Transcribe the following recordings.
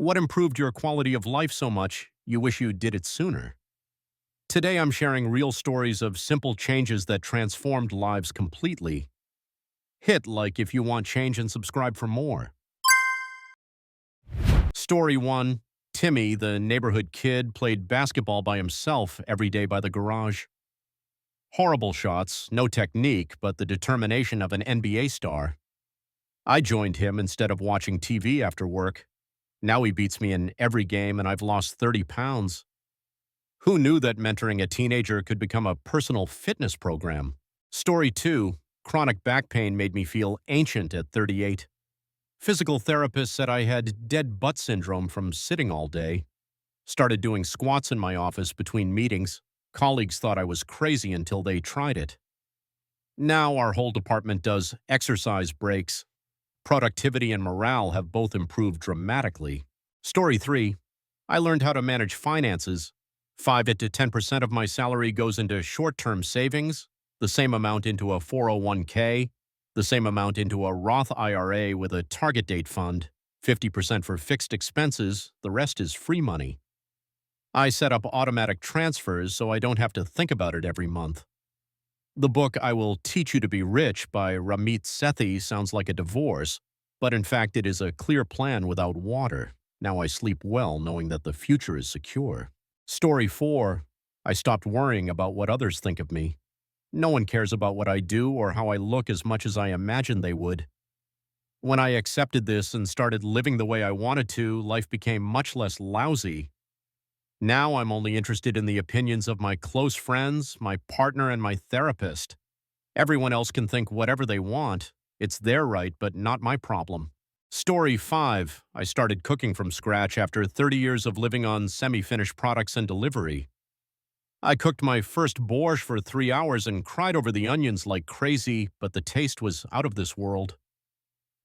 What improved your quality of life so much you wish you did it sooner? Today I'm sharing real stories of simple changes that transformed lives completely. Hit like if you want change and subscribe for more. Story 1. Timmy, the neighborhood kid, played basketball by himself every day by the garage. Horrible shots, no technique, but the determination of an NBA star. I joined him instead of watching TV after work. Now he beats me in every game and I've lost 30 pounds. Who knew that mentoring a teenager could become a personal fitness program? Story 2. Chronic back pain made me feel ancient at 38. Physical therapist said I had dead butt syndrome from sitting all day. Started doing squats in my office between meetings. Colleagues thought I was crazy until they tried it. Now our whole department does exercise breaks. Productivity and morale have both improved dramatically. Story 3. I learned how to manage finances. 5 to 10% of my salary goes into short-term savings, the same amount into a 401k, the same amount into a Roth IRA with a target date fund, 50% for fixed expenses, the rest is free money. I set up automatic transfers so I don't have to think about it every month. The book I Will Teach You to Be Rich by Ramit Sethi sounds like a divorce, but in fact it is a clear plan without water. Now I sleep well knowing that the future is secure. Story 4. I stopped worrying about what others think of me. No one cares about what I do or how I look as much as I imagined they would. When I accepted this and started living the way I wanted to, life became much less lousy. Now I'm only interested in the opinions of my close friends, my partner, and my therapist. Everyone else can think whatever they want. It's their right, but not my problem. Story 5. I started cooking from scratch after 30 years of living on semi-finished products and delivery. I cooked my first borscht for 3 hours and cried over the onions like crazy, but the taste was out of this world.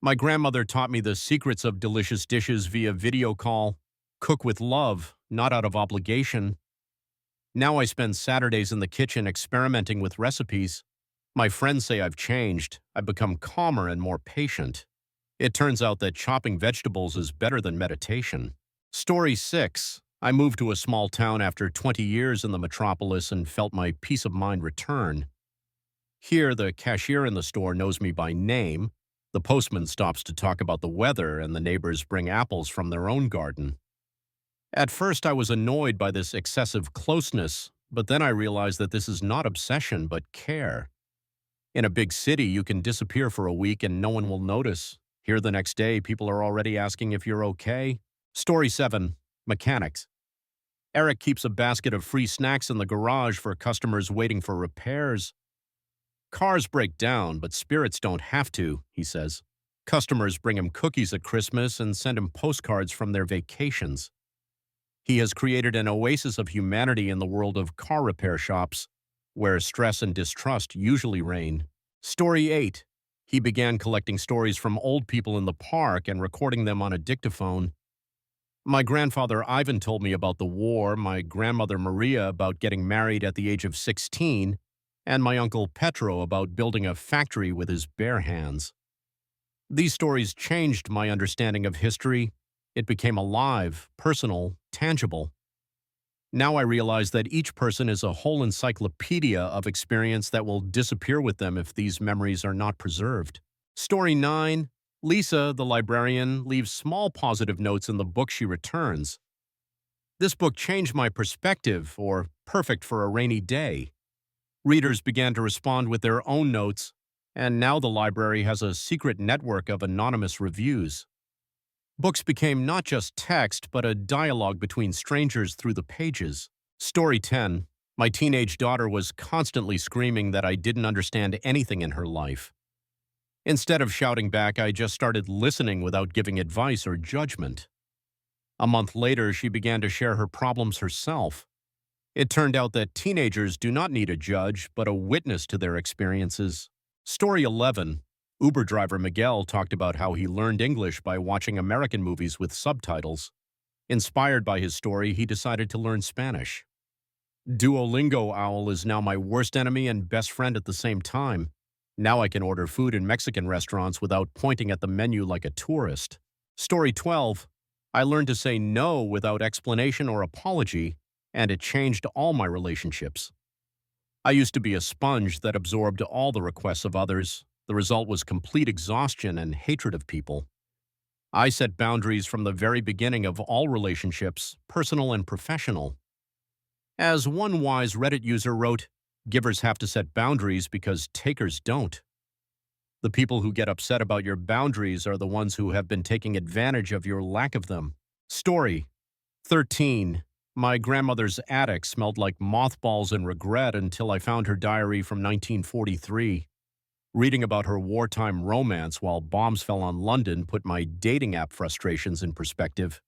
My grandmother taught me the secrets of delicious dishes via video call. Cook with love, not out of obligation. Now I spend Saturdays in the kitchen experimenting with recipes. My friends say I've changed. I've become calmer and more patient. It turns out that chopping vegetables is better than meditation. Story 6. I moved to a small town after 20 years in the metropolis and felt my peace of mind return. Here, the cashier in the store knows me by name. The postman stops to talk about the weather, and the neighbors bring apples from their own garden. At first, I was annoyed by this excessive closeness, but then I realized that this is not obsession, but care. In a big city, you can disappear for a week and no one will notice. Here the next day, people are already asking if you're okay. Story 7. Mechanics. Eric keeps a basket of free snacks in the garage for customers waiting for repairs. Cars break down, but spirits don't have to, he says. Customers bring him cookies at Christmas and send him postcards from their vacations. He has created an oasis of humanity in the world of car repair shops, where stress and distrust usually reign. Story 8. He began collecting stories from old people in the park and recording them on a dictaphone. My grandfather Ivan told me about the war, my grandmother Maria about getting married at the age of 16, and my uncle Petro about building a factory with his bare hands. These stories changed my understanding of history. It became alive, personal, tangible. Now I realize that each person is a whole encyclopedia of experience that will disappear with them if these memories are not preserved. Story 9. Lisa, the librarian, leaves small positive notes in the book she returns. This book changed my perspective, or perfect for a rainy day. Readers began to respond with their own notes, and now the library has a secret network of anonymous reviews. Books became not just text, but a dialogue between strangers through the pages. Story 10. My teenage daughter was constantly screaming that I didn't understand anything in her life. Instead of shouting back, I just started listening without giving advice or judgment. A month later, she began to share her problems herself. It turned out that teenagers do not need a judge, but a witness to their experiences. Story 11. Uber driver Miguel talked about how he learned English by watching American movies with subtitles. Inspired by his story, he decided to learn Spanish. Duolingo Owl is now my worst enemy and best friend at the same time. Now I can order food in Mexican restaurants without pointing at the menu like a tourist. Story 12. I learned to say no without explanation or apology, and it changed all my relationships. I used to be a sponge that absorbed all the requests of others. The result was complete exhaustion and hatred of people. I set boundaries from the very beginning of all relationships, personal and professional. As one wise Reddit user wrote, givers have to set boundaries because takers don't. The people who get upset about your boundaries are the ones who have been taking advantage of your lack of them. Story 13. My grandmother's attic smelled like mothballs and regret until I found her diary from 1943. Reading about her wartime romance while bombs fell on London put my dating app frustrations in perspective.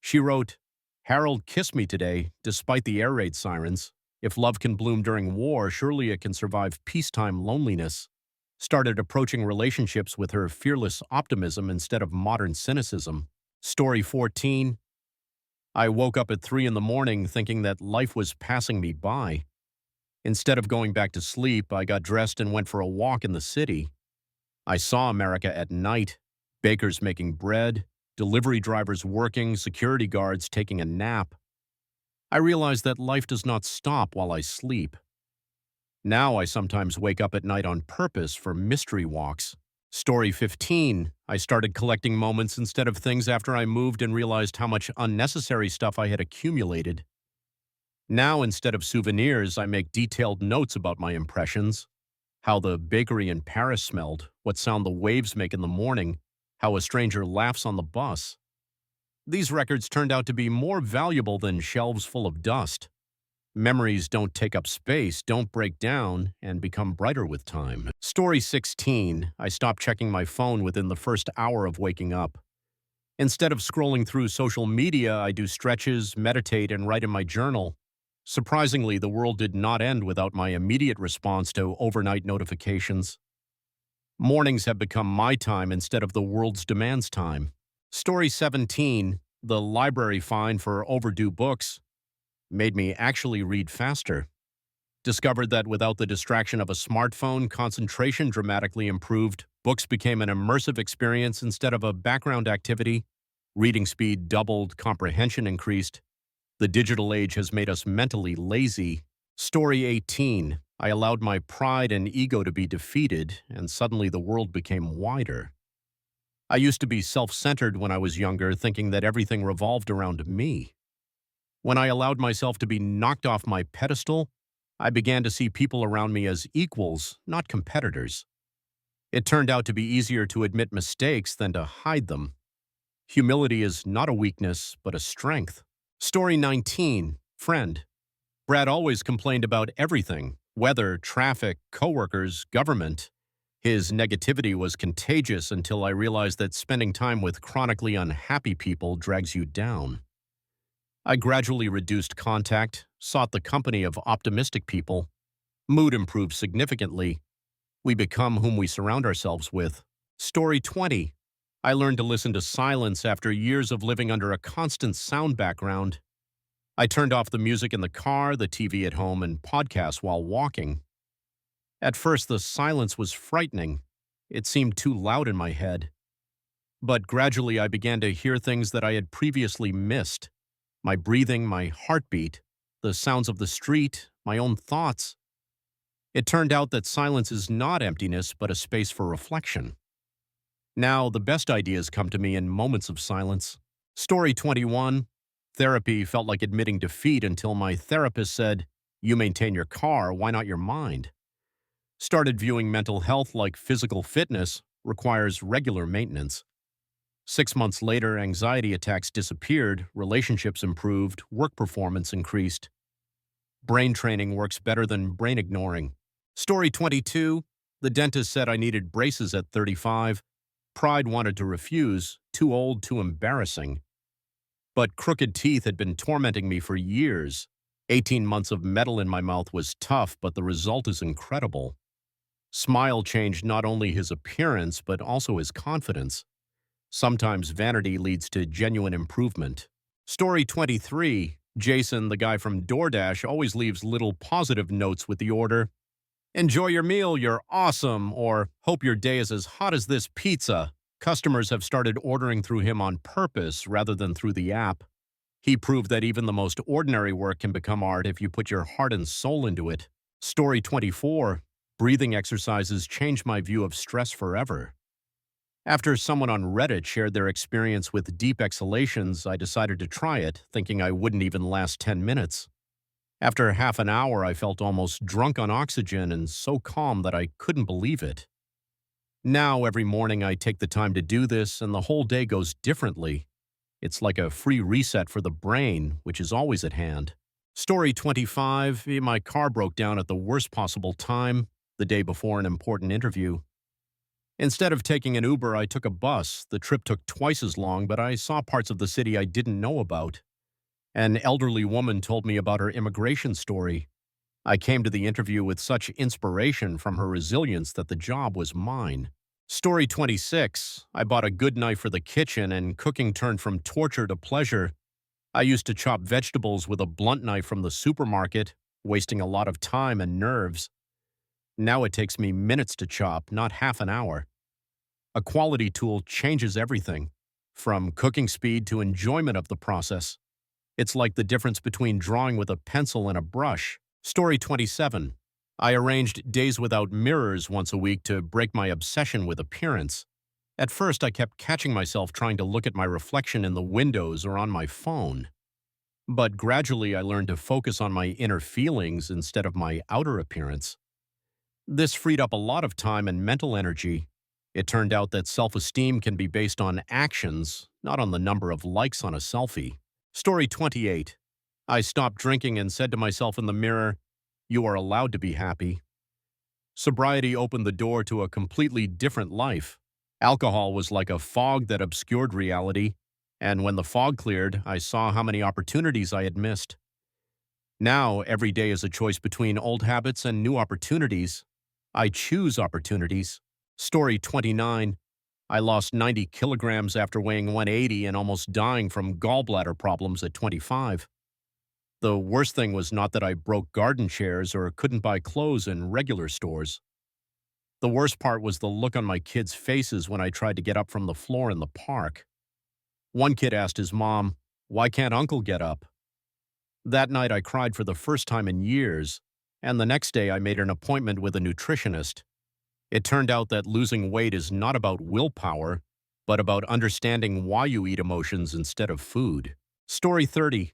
She wrote, Harold kissed me today, despite the air raid sirens. If love can bloom during war, surely it can survive peacetime loneliness. Started approaching relationships with her fearless optimism instead of modern cynicism. Story 14. I woke up at 3 in the morning thinking that life was passing me by. Instead of going back to sleep, I got dressed and went for a walk in the city. I saw America at night, bakers making bread, delivery drivers working, security guards taking a nap. I realized that life does not stop while I sleep. Now I sometimes wake up at night on purpose for mystery walks. Story 15. I started collecting moments instead of things after I moved and realized how much unnecessary stuff I had accumulated. Now, instead of souvenirs, I make detailed notes about my impressions. How the bakery in Paris smelled, what sound the waves make in the morning, how a stranger laughs on the bus. These records turned out to be more valuable than shelves full of dust. Memories don't take up space, don't break down, and become brighter with time. Story 16. I stopped checking my phone within the first hour of waking up. Instead of scrolling through social media, I do stretches, meditate, and write in my journal. Surprisingly, the world did not end without my immediate response to overnight notifications. Mornings have become my time instead of the world's demands time. Story 17. The library fine for overdue books made me actually read faster. Discovered that without the distraction of a smartphone, concentration dramatically improved. Books became an immersive experience instead of a background activity. Reading speed doubled, comprehension increased. The digital age has made us mentally lazy. Story 18. I allowed my pride and ego to be defeated, and suddenly the world became wider. I used to be self-centered when I was younger, thinking that everything revolved around me. When I allowed myself to be knocked off my pedestal, I began to see people around me as equals, not competitors. It turned out to be easier to admit mistakes than to hide them. Humility is not a weakness, but a strength. Story 19. Friend. Brad always complained about everything: weather, traffic, coworkers, government. His negativity was contagious until I realized that spending time with chronically unhappy people drags you down. I gradually reduced contact, sought the company of optimistic people. Mood improved significantly. We become whom we surround ourselves with. Story 20. I learned to listen to silence after years of living under a constant sound background. I turned off the music in the car, the TV at home, and podcasts while walking. At first, the silence was frightening. It seemed too loud in my head. But gradually, I began to hear things that I had previously missed. My breathing, my heartbeat, the sounds of the street, my own thoughts. It turned out that silence is not emptiness, but a space for reflection. Now, the best ideas come to me in moments of silence. Story 21. Therapy felt like admitting defeat until my therapist said, "You maintain your car, why not your mind?" Started viewing mental health like physical fitness requires regular maintenance. 6 months later, anxiety attacks disappeared, relationships improved, work performance increased. Brain training works better than brain ignoring. Story 22. The dentist said I needed braces at 35. Pride wanted to refuse, too old, too embarrassing. But crooked teeth had been tormenting me for years. 18 months of metal in my mouth was tough, but the result is incredible. Smile changed not only his appearance, but also his confidence. Sometimes vanity leads to genuine improvement. Story 23. Jason, the guy from DoorDash, always leaves little positive notes with the order. "Enjoy your meal, you're awesome," or "Hope your day is as hot as this pizza." Customers have started ordering through him on purpose rather than through the app. He proved that even the most ordinary work can become art if you put your heart and soul into it. Story 24. Breathing exercises changed my view of stress forever. After someone on Reddit shared their experience with deep exhalations, I decided to try it, thinking I wouldn't even last 10 minutes. After half an hour, I felt almost drunk on oxygen and so calm that I couldn't believe it. Now, every morning, I take the time to do this, and the whole day goes differently. It's like a free reset for the brain, which is always at hand. Story 25. My car broke down at the worst possible time, the day before an important interview. Instead of taking an Uber, I took a bus. The trip took twice as long, but I saw parts of the city I didn't know about. An elderly woman told me about her immigration story. I came to the interview with such inspiration from her resilience that the job was mine. Story 26. I bought a good knife for the kitchen, and cooking turned from torture to pleasure. I used to chop vegetables with a blunt knife from the supermarket, wasting a lot of time and nerves. Now it takes me minutes to chop, not half an hour. A quality tool changes everything, from cooking speed to enjoyment of the process. It's like the difference between drawing with a pencil and a brush. Story 27. I arranged days without mirrors once a week to break my obsession with appearance. At first, I kept catching myself trying to look at my reflection in the windows or on my phone. But gradually, I learned to focus on my inner feelings instead of my outer appearance. This freed up a lot of time and mental energy. It turned out that self-esteem can be based on actions, not on the number of likes on a selfie. Story 28. I stopped drinking and said to myself in the mirror, "You are allowed to be happy." Sobriety opened the door to a completely different life. Alcohol was like a fog that obscured reality, and when the fog cleared, I saw how many opportunities I had missed. Now, every day is a choice between old habits and new opportunities. I choose opportunities. Story 29. I lost 90 kilograms after weighing 180 and almost dying from gallbladder problems at 25. The worst thing was not that I broke garden chairs or couldn't buy clothes in regular stores. The worst part was the look on my kids' faces when I tried to get up from the floor in the park. One kid asked his mom, "Why can't Uncle get up?" That night I cried for the first time in years, and the next day I made an appointment with a nutritionist. It turned out that losing weight is not about willpower, but about understanding why you eat emotions instead of food. Story 30.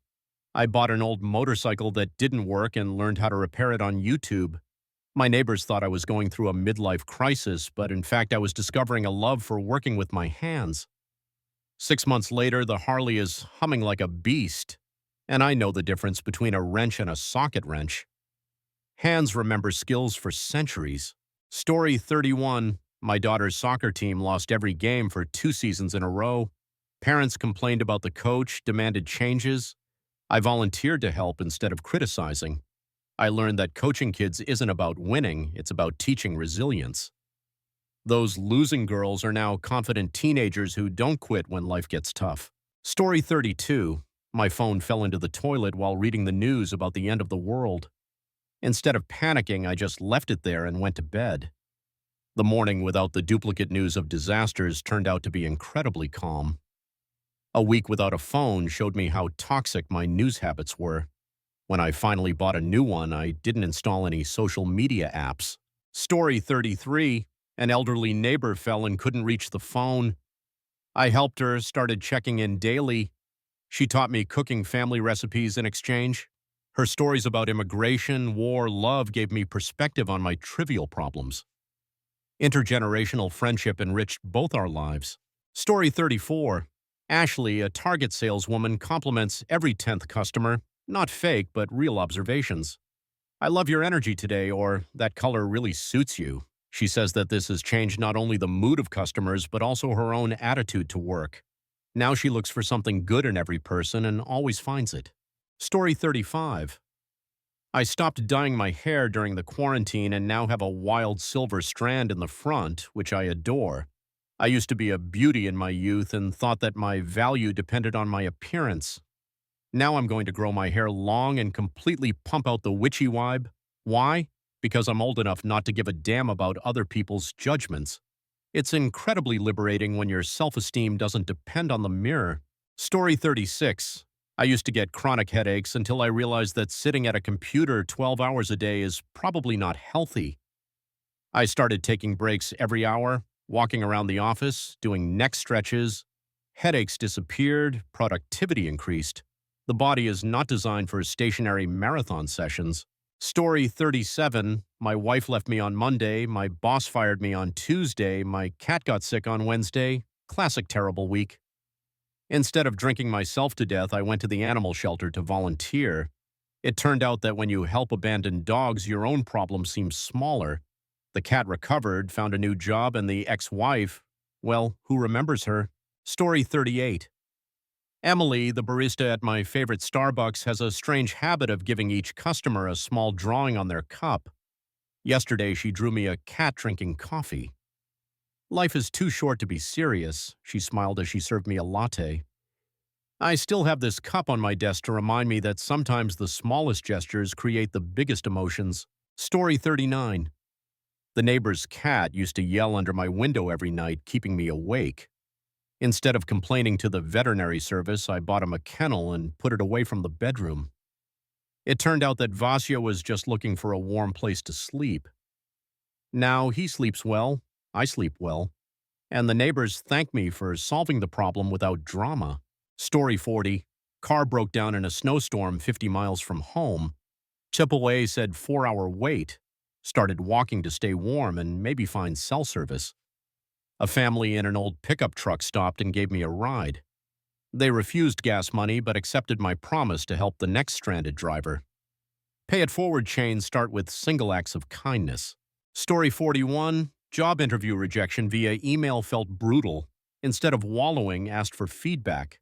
I bought an old motorcycle that didn't work and learned how to repair it on YouTube. My neighbors thought I was going through a midlife crisis, but in fact I was discovering a love for working with my hands. 6 months later, the Harley is humming like a beast, and I know the difference between a wrench and a socket wrench. Hands remember skills for centuries. Story 31. My daughter's soccer team lost every game for 2 seasons in a row. Parents complained about the coach, demanded changes. I volunteered to help instead of criticizing. I learned that coaching kids isn't about winning, it's about teaching resilience. Those losing girls are now confident teenagers who don't quit when life gets tough. Story 32. My phone fell into the toilet while reading the news about the end of the world. Instead of panicking, I just left it there and went to bed. The morning without the duplicate news of disasters turned out to be incredibly calm. A week without a phone showed me how toxic my news habits were. When I finally bought a new one, I didn't install any social media apps. Story 33. An elderly neighbor fell and couldn't reach the phone. I helped her, started checking in daily. She taught me cooking family recipes in exchange. Her stories about immigration, war, love gave me perspective on my trivial problems. Intergenerational friendship enriched both our lives. Story 34. Ashley, a Target saleswoman, compliments every 10th customer, not fake, but real observations. "I love your energy today," or "that color really suits you." She says that this has changed not only the mood of customers, but also her own attitude to work. Now she looks for something good in every person and always finds it. Story 35. I stopped dyeing my hair during the quarantine and now have a wild silver strand in the front, which I adore. I used to be a beauty in my youth and thought that my value depended on my appearance. Now I'm going to grow my hair long and completely pump out the witchy vibe. Why? Because I'm old enough not to give a damn about other people's judgments. It's incredibly liberating when your self-esteem doesn't depend on the mirror. Story 36. I used to get chronic headaches until I realized that sitting at a computer 12 hours a day is probably not healthy. I started taking breaks every hour, walking around the office, doing neck stretches. Headaches disappeared, productivity increased. The body is not designed for stationary marathon sessions. Story 37. My wife left me on Monday, my boss fired me on Tuesday, my cat got sick on Wednesday. Classic terrible week. Instead of drinking myself to death, I went to the animal shelter to volunteer. It turned out that when you help abandoned dogs, your own problem seems smaller. The cat recovered, found a new job, and the ex-wife, well, who remembers her? Story 38. Emily, the barista at my favorite Starbucks, has a strange habit of giving each customer a small drawing on their cup. Yesterday, she drew me a cat drinking coffee. Life is too short to be serious, she smiled as she served me a latte. I still have this cup on my desk to remind me that sometimes the smallest gestures create the biggest emotions. Story 39. The neighbor's cat used to yell under my window every night, keeping me awake. Instead of complaining to the veterinary service, I bought him a kennel and put it away from the bedroom. It turned out that Vasya was just looking for a warm place to sleep. Now he sleeps well, I sleep well, and the neighbors thank me for solving the problem without drama. Story 40. Car broke down in a snowstorm 50 miles from home. AAA said 4-hour wait. Started walking to stay warm and maybe find cell service. A family in an old pickup truck stopped and gave me a ride. They refused gas money but accepted my promise to help the next stranded driver. Pay it forward chains start with single acts of kindness. Story 41. Job interview rejection via email felt brutal. Instead of wallowing, asked for feedback.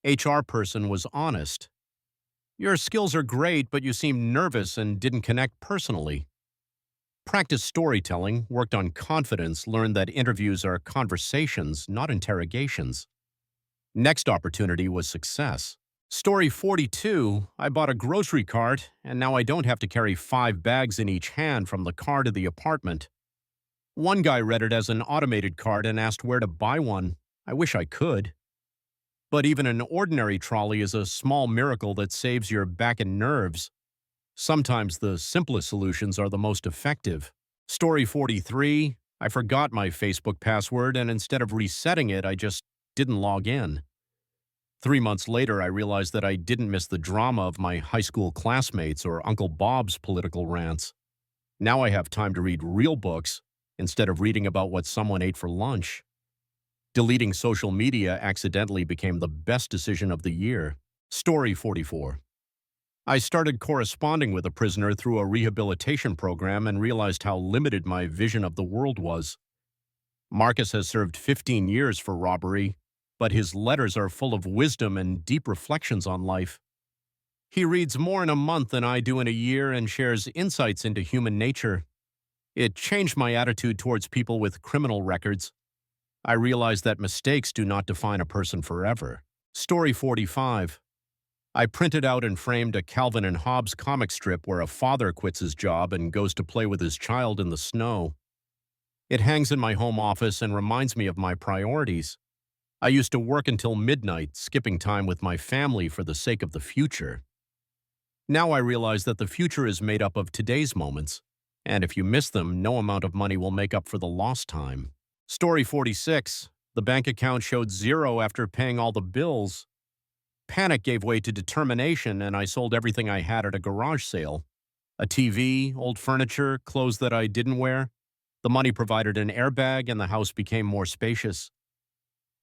HR person was honest. Your skills are great, but you seemed nervous and didn't connect personally. Practiced storytelling, worked on confidence, learned that interviews are conversations, not interrogations. Next opportunity was success. Story 42. I bought a grocery cart, and now I don't have to carry 5 bags in each hand from the car to the apartment. One guy read it as an automated cart and asked where to buy one. I wish I could. But even an ordinary trolley is a small miracle that saves your back and nerves. Sometimes the simplest solutions are the most effective. Story 43. I forgot my Facebook password, and instead of resetting it, I just didn't log in. 3 months later, I realized that I didn't miss the drama of my high school classmates or Uncle Bob's political rants. Now I have time to read real books instead of reading about what someone ate for lunch. Deleting social media accidentally became the best decision of the year. Story 44. I started corresponding with a prisoner through a rehabilitation program and realized how limited my vision of the world was. Marcus has served 15 years for robbery, but his letters are full of wisdom and deep reflections on life. He reads more in a month than I do in a year and shares insights into human nature. It changed my attitude towards people with criminal records. I realized that mistakes do not define a person forever. Story 45. I printed out and framed a Calvin and Hobbes comic strip where a father quits his job and goes to play with his child in the snow. It hangs in my home office and reminds me of my priorities. I used to work until midnight, skipping time with my family for the sake of the future. Now I realize that the future is made up of today's moments, and if you miss them, no amount of money will make up for the lost time. Story 46. The bank account showed 0 after paying all the bills. Panic gave way to determination, and I sold everything I had at a garage sale. A TV, old furniture, clothes that I didn't wear. The money provided an airbag, and the house became more spacious.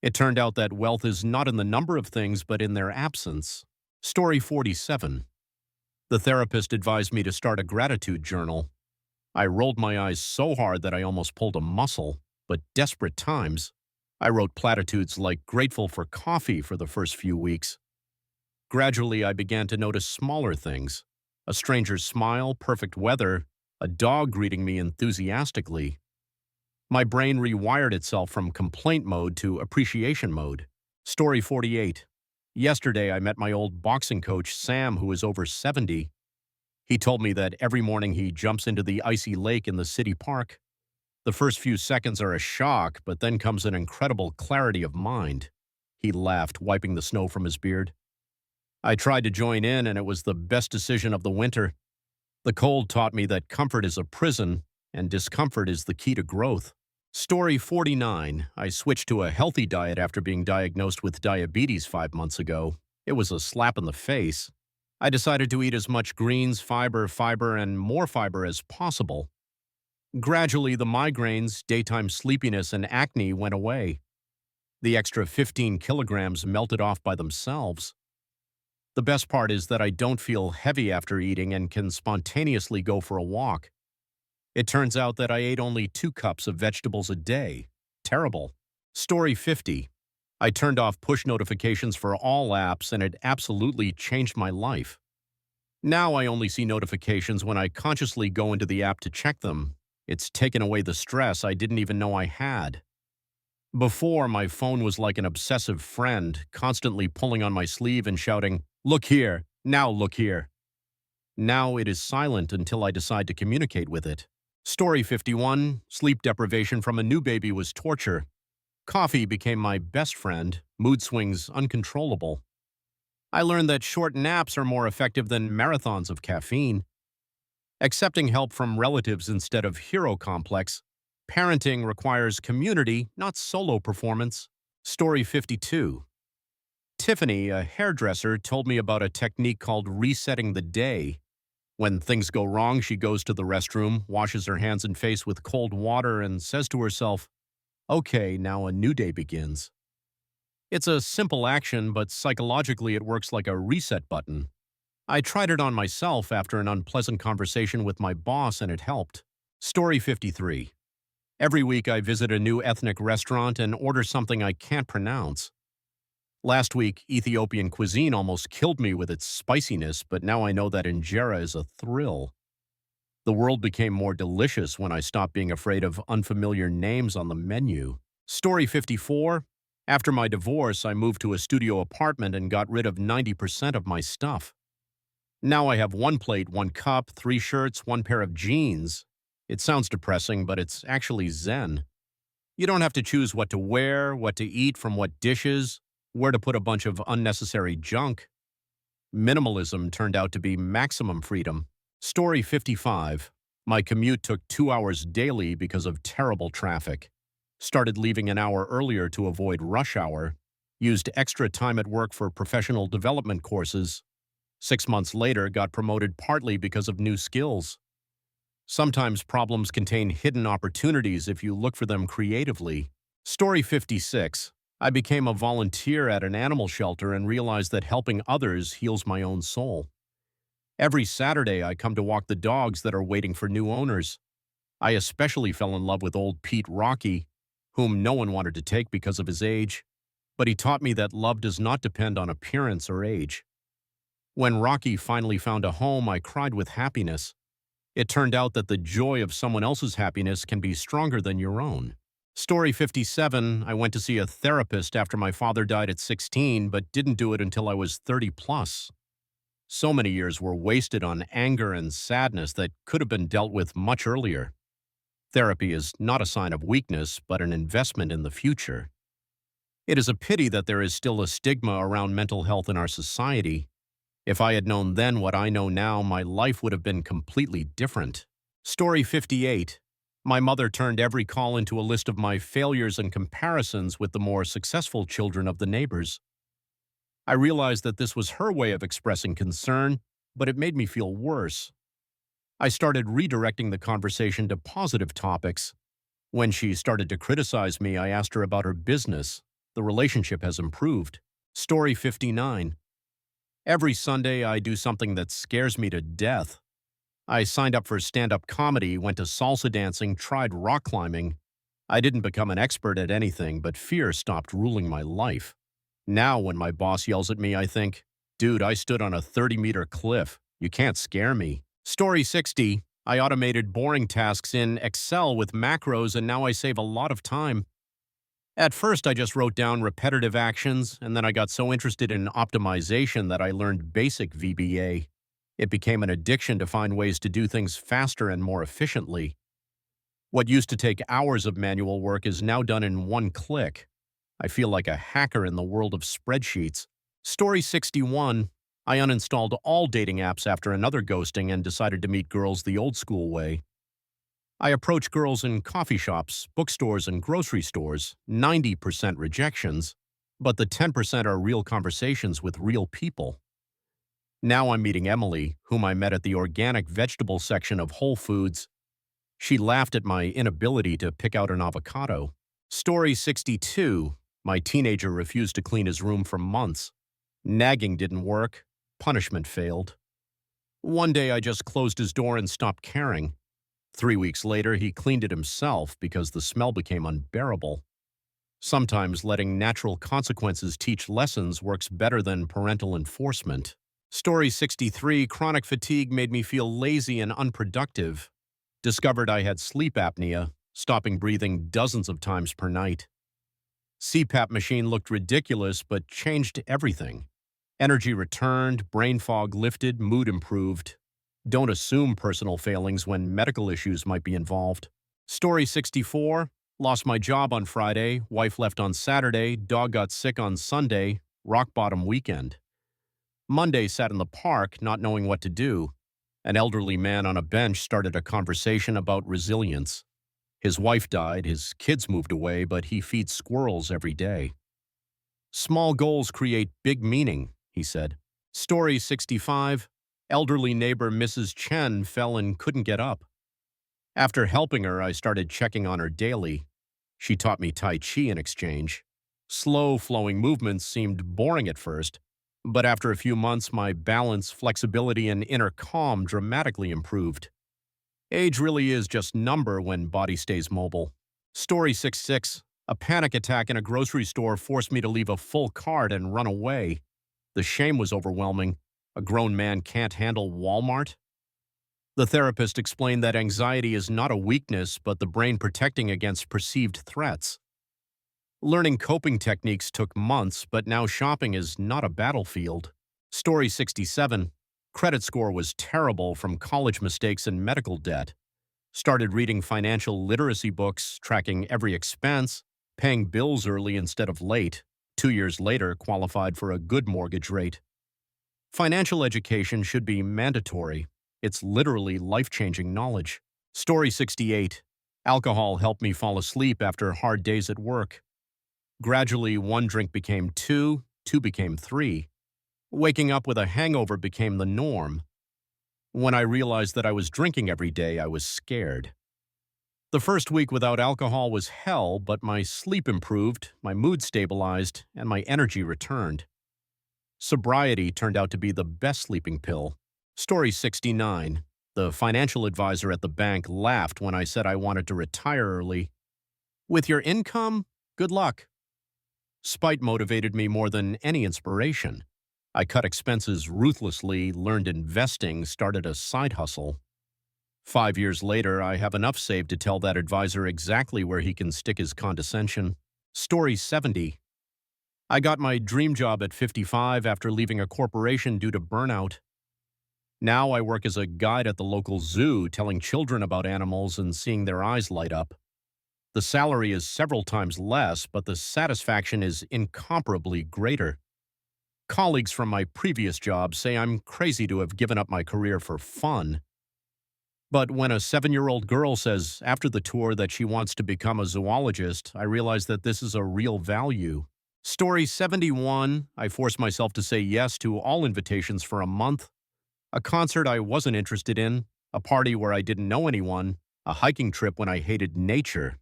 It turned out that wealth is not in the number of things, but in their absence. Story 47. The therapist advised me to start a gratitude journal. I rolled my eyes so hard that I almost pulled a muscle, but desperate times. I wrote platitudes like grateful for coffee for the first few weeks. Gradually, I began to notice smaller things. A stranger's smile, perfect weather, a dog greeting me enthusiastically. My brain rewired itself from complaint mode to appreciation mode. Story 48. Yesterday, I met my old boxing coach, Sam, who is over 70. He told me that every morning he jumps into the icy lake in the city park. The first few seconds are a shock, but then comes an incredible clarity of mind. He laughed, wiping the snow from his beard. I tried to join in, and it was the best decision of the winter. The cold taught me that comfort is a prison, and discomfort is the key to growth. Story 49. I switched to a healthy diet after being diagnosed with diabetes 5 months ago. It was a slap in the face. I decided to eat as much greens, fiber, and more fiber as possible. Gradually, the migraines, daytime sleepiness, and acne went away. The extra 15 kilograms melted off by themselves. The best part is that I don't feel heavy after eating and can spontaneously go for a walk. It turns out that I ate only 2 cups of vegetables a day. Terrible. Story 50. I turned off push notifications for all apps, and it absolutely changed my life. Now I only see notifications when I consciously go into the app to check them. It's taken away the stress I didn't even know I had. Before, my phone was like an obsessive friend, constantly pulling on my sleeve and shouting, "Look here, now look here." Now it is silent until I decide to communicate with it. Story 51. Sleep deprivation from a new baby was torture. Coffee became my best friend, mood swings uncontrollable. I learned that short naps are more effective than marathons of caffeine. Accepting help from relatives instead of hero complex. Parenting requires community, not solo performance. Story 52. Tiffany, a hairdresser, told me about a technique called resetting the day. When things go wrong, she goes to the restroom, washes her hands and face with cold water, and says to herself, "Okay, now a new day begins." It's a simple action, but psychologically it works like a reset button. I tried it on myself after an unpleasant conversation with my boss, and it helped. Story 53. Every week I visit a new ethnic restaurant and order something I can't pronounce. Last week, Ethiopian cuisine almost killed me with its spiciness, but now I know that injera is a thrill. The world became more delicious when I stopped being afraid of unfamiliar names on the menu. Story 54. After my divorce, I moved to a studio apartment and got rid of 90% of my stuff. Now I have 1 plate, 1 cup, 3 shirts, 1 pair of jeans. It sounds depressing, but it's actually zen. You don't have to choose what to wear, what to eat from what dishes, where to put a bunch of unnecessary junk. Minimalism turned out to be maximum freedom. Story 55. My commute took 2 hours daily because of terrible traffic. Started leaving an hour earlier to avoid rush hour. Used extra time at work for professional development courses. 6 months later, got promoted partly because of new skills. Sometimes problems contain hidden opportunities if you look for them creatively. Story 56. I became a volunteer at an animal shelter and realized that helping others heals my own soul. Every Saturday, I come to walk the dogs that are waiting for new owners. I especially fell in love with old Pete Rocky, whom no one wanted to take because of his age. But he taught me that love does not depend on appearance or age. When Rocky finally found a home, I cried with happiness. It turned out that the joy of someone else's happiness can be stronger than your own. Story 57. I went to see a therapist after my father died at 16, but didn't do it until I was 30 plus. So many years were wasted on anger and sadness that could have been dealt with much earlier. Therapy is not a sign of weakness, but an investment in the future. It is a pity that there is still a stigma around mental health in our society. If I had known then what I know now, my life would have been completely different. Story 58. My mother turned every call into a list of my failures and comparisons with the more successful children of the neighbors. I realized that this was her way of expressing concern, but it made me feel worse. I started redirecting the conversation to positive topics. When she started to criticize me, I asked her about her business. The relationship has improved. Story 59. Every Sunday, I do something that scares me to death. I signed up for stand-up comedy, went to salsa dancing, tried rock climbing. I didn't become an expert at anything, but fear stopped ruling my life. Now, when my boss yells at me, I think, "Dude, I stood on a 30-meter cliff. You can't scare me." Story 60. I automated boring tasks in Excel with macros, and now I save a lot of time. At first, I just wrote down repetitive actions, and then I got so interested in optimization that I learned basic VBA. It became an addiction to find ways to do things faster and more efficiently. What used to take hours of manual work is now done in one click. I feel like a hacker in the world of spreadsheets. Story 61. I uninstalled all dating apps after another ghosting and decided to meet girls the old school way. I approach girls in coffee shops, bookstores, and grocery stores, 90% rejections, but the 10% are real conversations with real people. Now I'm meeting Emily, whom I met at the organic vegetable section of Whole Foods. She laughed at my inability to pick out an avocado. Story 62. My teenager refused to clean his room for months. Nagging didn't work. Punishment failed. One day I just closed his door and stopped caring. 3 weeks later, he cleaned it himself because the smell became unbearable. Sometimes letting natural consequences teach lessons works better than parental enforcement. Story 63. Chronic fatigue made me feel lazy and unproductive. Discovered I had sleep apnea, stopping breathing dozens of times per night. CPAP machine looked ridiculous but changed everything. Energy returned, brain fog lifted, mood improved. Don't assume personal failings when medical issues might be involved. Story 64. Lost my job on Friday, wife left on Saturday, dog got sick on Sunday, rock bottom weekend. Monday sat in the park, not knowing what to do. An elderly man on a bench started a conversation about resilience. His wife died, his kids moved away, but he feeds squirrels every day. Small goals create big meaning, he said. Story 65. Elderly neighbor Mrs. Chen fell and couldn't get up. After helping her, I started checking on her daily. She taught me Tai Chi in exchange. Slow, flowing movements seemed boring at first, but after a few months, my balance, flexibility, and inner calm dramatically improved. Age really is just number when body stays mobile. Story 66. A panic attack in a grocery store forced me to leave a full cart and run away. The shame was overwhelming. A grown man can't handle Walmart? The therapist explained that anxiety is not a weakness, but the brain protecting against perceived threats. Learning coping techniques took months, but now shopping is not a battlefield. Story 67. Credit score was terrible from college mistakes and medical debt. Started reading financial literacy books, tracking every expense, paying bills early instead of late. 2 years later, qualified for a good mortgage rate. Financial education should be mandatory. It's literally life-changing knowledge. Story 68. Alcohol helped me fall asleep after hard days at work. Gradually, 1 drink became 2, 2 became 3. Waking up with a hangover became the norm. When I realized that I was drinking every day, I was scared. The first week without alcohol was hell, but my sleep improved, my mood stabilized, and my energy returned. Sobriety turned out to be the best sleeping pill. Story 69. The financial advisor at the bank laughed when I said I wanted to retire early. With your income? Good luck. Spite motivated me more than any inspiration. I cut expenses ruthlessly, learned investing, started a side hustle. 5 years later, I have enough saved to tell that advisor exactly where he can stick his condescension. Story 70. I got my dream job at 55 after leaving a corporation due to burnout. Now I work as a guide at the local zoo, telling children about animals and seeing their eyes light up. The salary is several times less, but the satisfaction is incomparably greater. Colleagues from my previous job say I'm crazy to have given up my career for fun. But when a 7-year-old girl says after the tour that she wants to become a zoologist, I realize that this is a real value. Story 71. I forced myself to say yes to all invitations for a month. A concert I wasn't interested in, a party where I didn't know anyone, a hiking trip when I hated nature.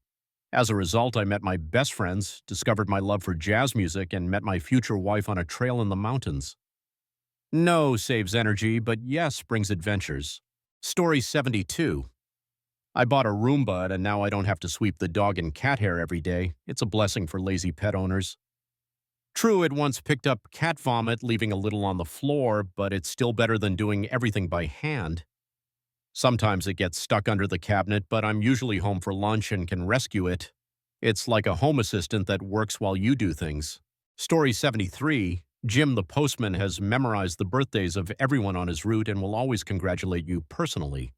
As a result, I met my best friends, discovered my love for jazz music, and met my future wife on a trail in the mountains. No saves energy, but yes brings adventures. Story 72. I bought a Roomba and now I don't have to sweep the dog and cat hair every day. It's a blessing for lazy pet owners. True, it once picked up cat vomit, leaving a little on the floor, but it's still better than doing everything by hand. Sometimes it gets stuck under the cabinet, but I'm usually home for lunch and can rescue it. It's like a home assistant that works while you do things. Story 73. Jim the postman has memorized the birthdays of everyone on his route and will always congratulate you personally.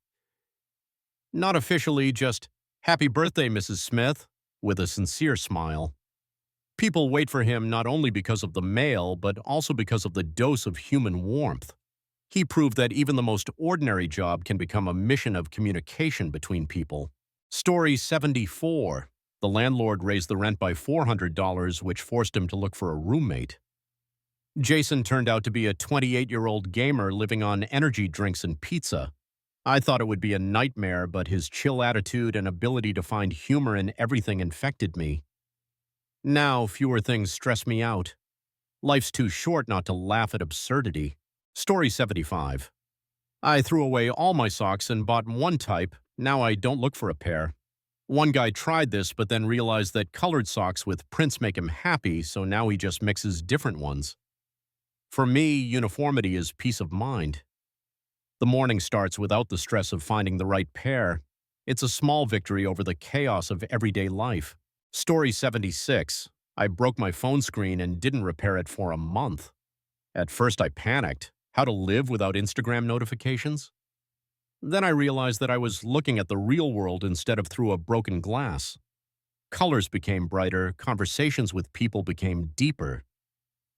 Not officially, just Happy birthday, Mrs. Smith, with a sincere smile. People wait for him not only because of the mail, but also because of the dose of human warmth. He proved that even the most ordinary job can become a mission of communication between people. Story 74. The landlord raised the rent by $400, which forced him to look for a roommate. Jason turned out to be a 28-year-old gamer living on energy drinks and pizza. I thought it would be a nightmare, but his chill attitude and ability to find humor in everything infected me. Now, fewer things stress me out. Life's too short not to laugh at absurdity. Story 75. I threw away all my socks and bought one type. Now I don't look for a pair. One guy tried this but then realized that colored socks with prints make him happy, so now he just mixes different ones. For me, uniformity is peace of mind. The morning starts without the stress of finding the right pair. It's a small victory over the chaos of everyday life. Story 76. I broke my phone screen and didn't repair it for a month. At first I panicked. How to live without Instagram notifications? Then I realized that I was looking at the real world instead of through a broken glass. Colors became brighter, conversations with people became deeper.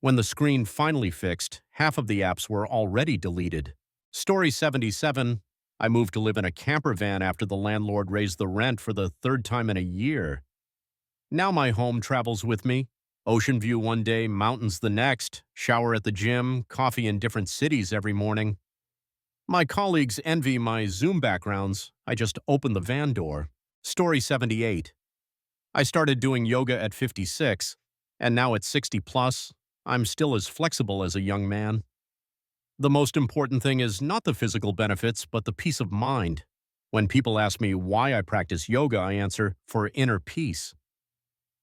When the screen finally fixed, half of the apps were already deleted. Story 77. I moved to live in a camper van after the landlord raised the rent for the third time in a year. Now my home travels with me. Ocean view one day, mountains the next, shower at the gym, coffee in different cities every morning. My colleagues envy my Zoom backgrounds. I just opened the van door. Story 78. I started doing yoga at 56, and now at 60 plus, I'm still as flexible as a young man. The most important thing is not the physical benefits, but the peace of mind. When people ask me why I practice yoga, I answer, for inner peace.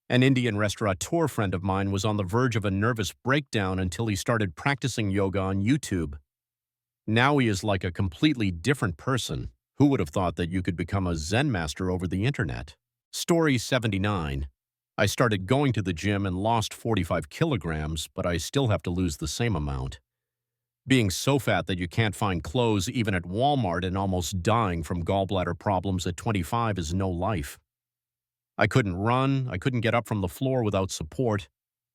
An Indian restaurateur friend of mine was on the verge of a nervous breakdown until he started practicing yoga on YouTube. Now he is like a completely different person. Who would have thought that you could become a Zen master over the internet? Story 79. I started going to the gym and lost 45 kilograms, but I still have to lose the same amount. Being so fat that you can't find clothes even at Walmart and almost dying from gallbladder problems at 25 is no life. I couldn't run, I couldn't get up from the floor without support.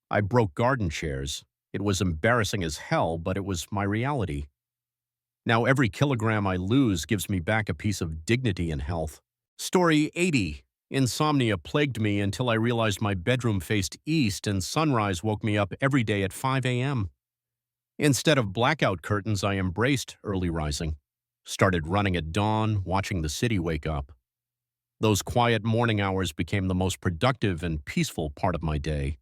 I broke garden chairs. It was embarrassing as hell, but it was my reality. Now every kilogram I lose gives me back a piece of dignity and health. Story 80. Insomnia plagued me until I realized my bedroom faced east and sunrise woke me up every day at 5 a.m. Instead of blackout curtains, I embraced early rising. Started running at dawn, watching the city wake up. Those quiet morning hours became the most productive and peaceful part of my day.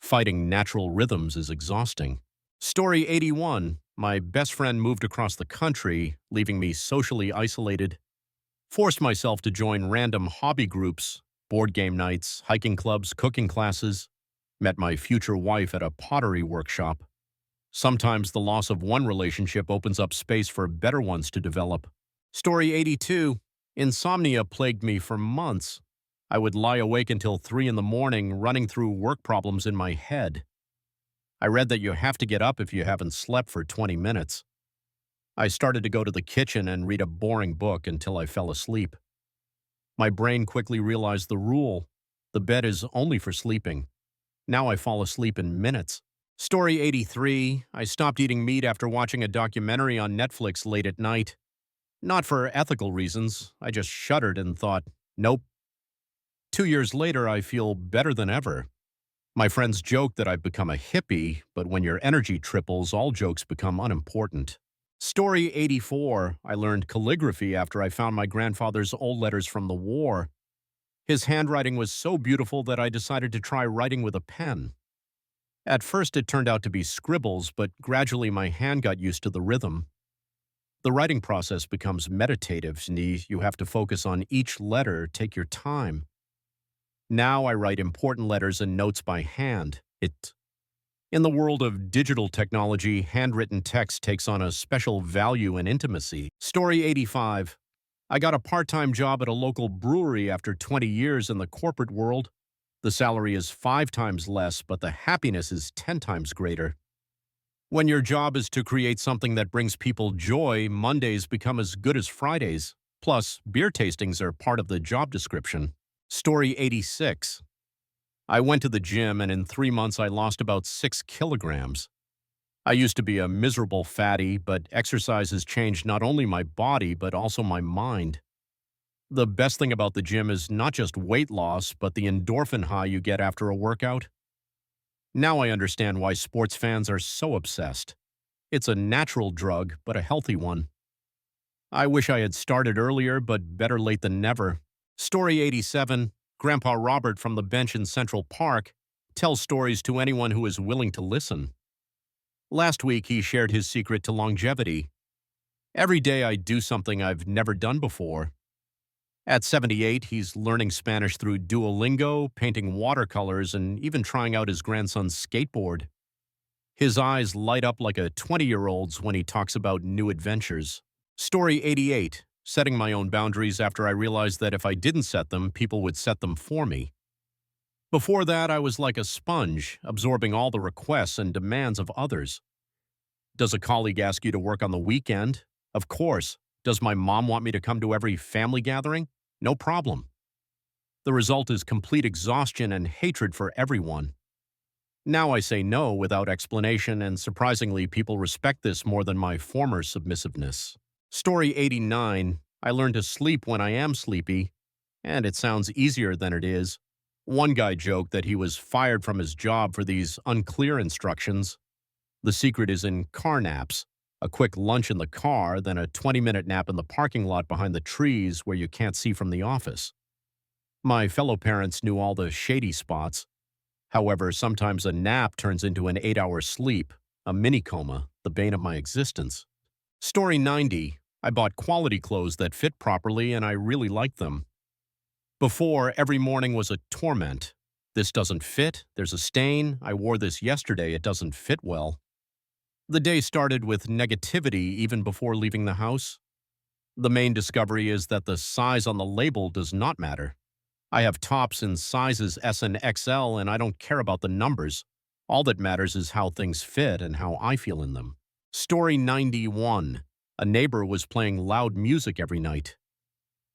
Fighting natural rhythms is exhausting. Story 81. My best friend moved across the country, leaving me socially isolated. Forced myself to join random hobby groups, board game nights, hiking clubs, cooking classes. Met my future wife at a pottery workshop. Sometimes the loss of one relationship opens up space for better ones to develop. Story 82. Insomnia plagued me for months. I would lie awake until 3 in the morning, running through work problems in my head. I read that you have to get up if you haven't slept for 20 minutes. I started to go to the kitchen and read a boring book until I fell asleep. My brain quickly realized the rule. The bed is only for sleeping. Now I fall asleep in minutes. Story 83. I stopped eating meat after watching a documentary on Netflix late at night. Not for ethical reasons. I just shuddered and thought, nope. 2 years later, I feel better than ever. My friends joke that I've become a hippie, but when your energy triples, all jokes become unimportant. Story 84. I learned calligraphy after I found my grandfather's old letters from the war. His handwriting was so beautiful that I decided to try writing with a pen. At first it turned out to be scribbles, but gradually my hand got used to the rhythm. The writing process becomes meditative, and you have to focus on each letter, take your time. Now I write important letters and notes by hand. In the world of digital technology, handwritten text takes on a special value and intimacy. Story 85. I got a part-time job at a local brewery after 20 years in the corporate world. The salary is 5 times less, but the happiness is 10 times greater. When your job is to create something that brings people joy, Mondays become as good as Fridays. Plus, beer tastings are part of the job description. Story 86. I went to the gym and in 3 months I lost about 6 kilograms. I used to be a miserable fatty, but exercise has changed not only my body, but also my mind. The best thing about the gym is not just weight loss, but the endorphin high you get after a workout. Now I understand why sports fans are so obsessed. It's a natural drug, but a healthy one. I wish I had started earlier, but better late than never. Story 87. Grandpa Robert from the bench in Central Park tells stories to anyone who is willing to listen. Last week, he shared his secret to longevity. Every day I do something I've never done before. At 78, he's learning Spanish through Duolingo, painting watercolors, and even trying out his grandson's skateboard. His eyes light up like a 20-year-old's when he talks about new adventures. Story 88. Setting my own boundaries after I realized that if I didn't set them, people would set them for me. Before that, I was like a sponge, absorbing all the requests and demands of others. Does a colleague ask you to work on the weekend? Of course. Does my mom want me to come to every family gathering? No problem. The result is complete exhaustion and hatred for everyone. Now I say no without explanation, and surprisingly, people respect this more than my former submissiveness. Story 89. I learned to sleep when I am sleepy, and it sounds easier than it is. One guy joked that he was fired from his job for these unclear instructions. The secret is in car naps. A quick lunch in the car, then a 20-minute nap in the parking lot behind the trees where you can't see from the office. My fellow parents knew all the shady spots. However, sometimes a nap turns into an 8-hour sleep, a mini coma, the bane of my existence. Story 90. I bought quality clothes that fit properly and I really liked them. Before, every morning was a torment. This doesn't fit, there's a stain, I wore this yesterday, it doesn't fit well. The day started with negativity even before leaving the house. The main discovery is that the size on the label does not matter. I have tops in sizes S and XL and I don't care about the numbers. All that matters is how things fit and how I feel in them. Story 91. A neighbor was playing loud music every night.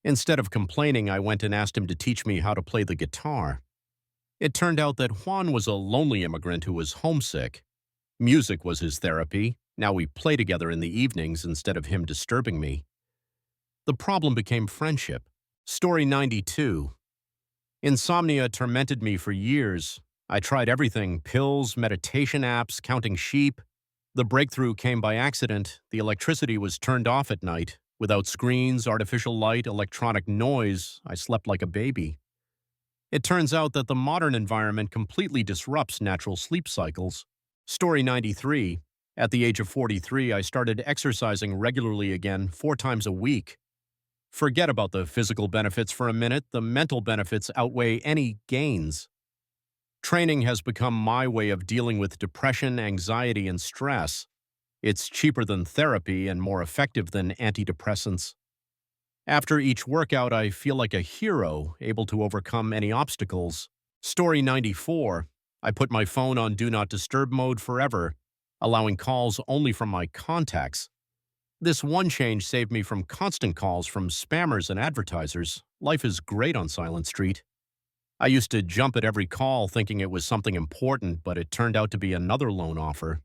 Instead of complaining, I went and asked him to teach me how to play the guitar. It turned out that Juan was a lonely immigrant who was homesick. Music was his therapy. Now we play together in the evenings instead of him disturbing me. The problem became friendship. Story 92. Insomnia tormented me for years. I tried everything: pills, meditation apps, counting sheep. The breakthrough came by accident. The electricity was turned off at night. Without screens, artificial light, electronic noise, I slept like a baby. It turns out that the modern environment completely disrupts natural sleep cycles. Story 93. At the age of 43, I started exercising regularly again, 4 times a week. Forget about the physical benefits for a minute. The mental benefits outweigh any gains. Training has become my way of dealing with depression, anxiety, and stress. It's cheaper than therapy and more effective than antidepressants. After each workout, I feel like a hero, able to overcome any obstacles. Story 94. I put my phone on Do Not Disturb mode forever, allowing calls only from my contacts. This one change saved me from constant calls from spammers and advertisers. Life is great on Silent Street. I used to jump at every call thinking it was something important, but it turned out to be another loan offer.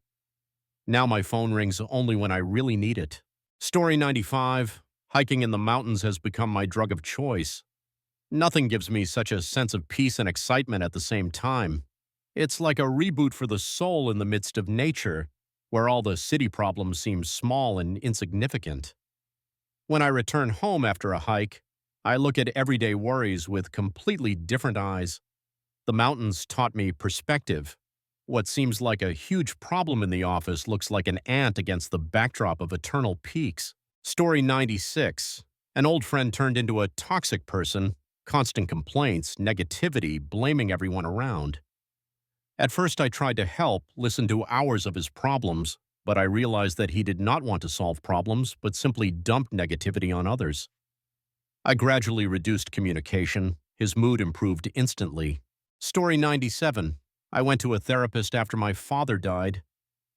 Now my phone rings only when I really need it. Story 95. Hiking in the mountains has become my drug of choice. Nothing gives me such a sense of peace and excitement at the same time. It's like a reboot for the soul in the midst of nature, where all the city problems seem small and insignificant. When I return home after a hike, I look at everyday worries with completely different eyes. The mountains taught me perspective. What seems like a huge problem in the office looks like an ant against the backdrop of eternal peaks. Story 96. An old friend turned into a toxic person, constant complaints, negativity, blaming everyone around. At first I tried to help, listen to hours of his problems, but I realized that he did not want to solve problems, but simply dumped negativity on others. I gradually reduced communication. His mood improved instantly. Story 97. I went to a therapist after my father died.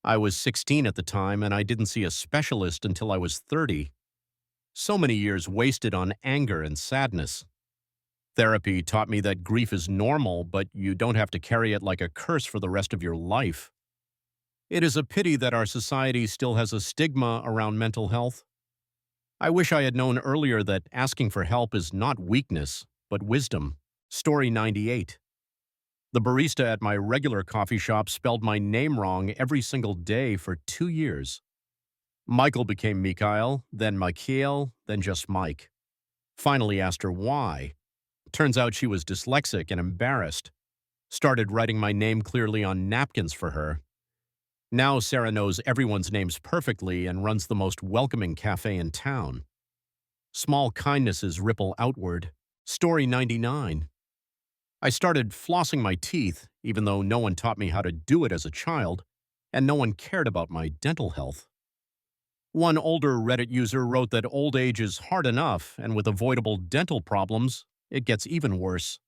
I was 16 at the time, and I didn't see a specialist until I was 30. So many years wasted on anger and sadness. Therapy taught me that grief is normal, but you don't have to carry it like a curse for the rest of your life. It is a pity that our society still has a stigma around mental health. I wish I had known earlier that asking for help is not weakness, but wisdom. Story 98. The barista at my regular coffee shop spelled my name wrong every single day for 2 years. Michael became Mikhail, then Michael, then just Mike. Finally asked her why. Turns out she was dyslexic and embarrassed. Started writing my name clearly on napkins for her. Now Sarah knows everyone's names perfectly and runs the most welcoming cafe in town. Small kindnesses ripple outward. Story 99. I started flossing my teeth, even though no one taught me how to do it as a child, and no one cared about my dental health. One older Reddit user wrote that old age is hard enough, and with avoidable dental problems, it gets even worse.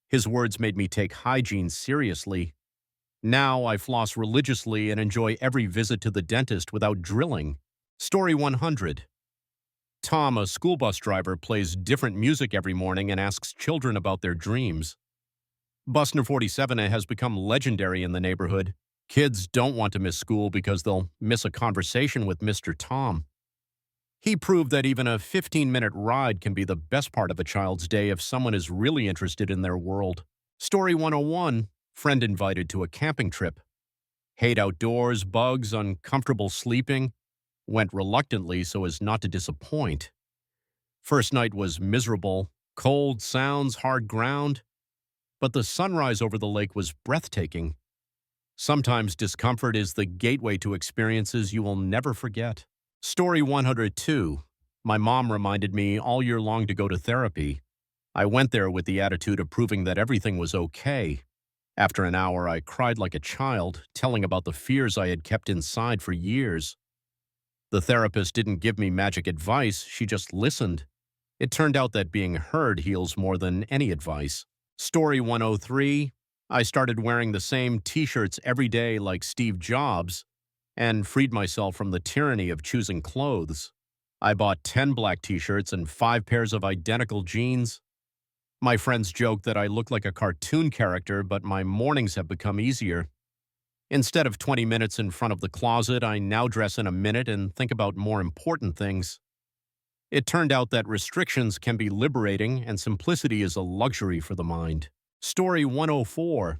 His words made me take hygiene seriously. Now I floss religiously and enjoy every visit to the dentist without drilling. Story 100. Tom, a school bus driver, plays different music every morning and asks children about their dreams. Busner 47 has become legendary in the neighborhood. Kids don't want to miss school because they'll miss a conversation with Mr. Tom. He proved that even a 15-minute ride can be the best part of a child's day if someone is really interested in their world. Story 101. Friend invited to a camping trip. Hate outdoors, bugs, uncomfortable sleeping. Went reluctantly so as not to disappoint. First night was miserable. Cold sounds, hard ground. But the sunrise over the lake was breathtaking. Sometimes discomfort is the gateway to experiences you will never forget. Story 102. My mom reminded me all year long to go to therapy. I went there with the attitude of proving that everything was okay. After an hour, I cried like a child, telling about the fears I had kept inside for years. The therapist didn't give me magic advice, she just listened. It turned out that being heard heals more than any advice. Story 103. I started wearing the same t-shirts every day like Steve Jobs and freed myself from the tyranny of choosing clothes. I bought 10 black t-shirts and 5 pairs of identical jeans. My friends joke that I look like a cartoon character, but my mornings have become easier. Instead of 20 minutes in front of the closet, I now dress in a minute and think about more important things. It turned out that restrictions can be liberating and simplicity is a luxury for the mind. Story 104.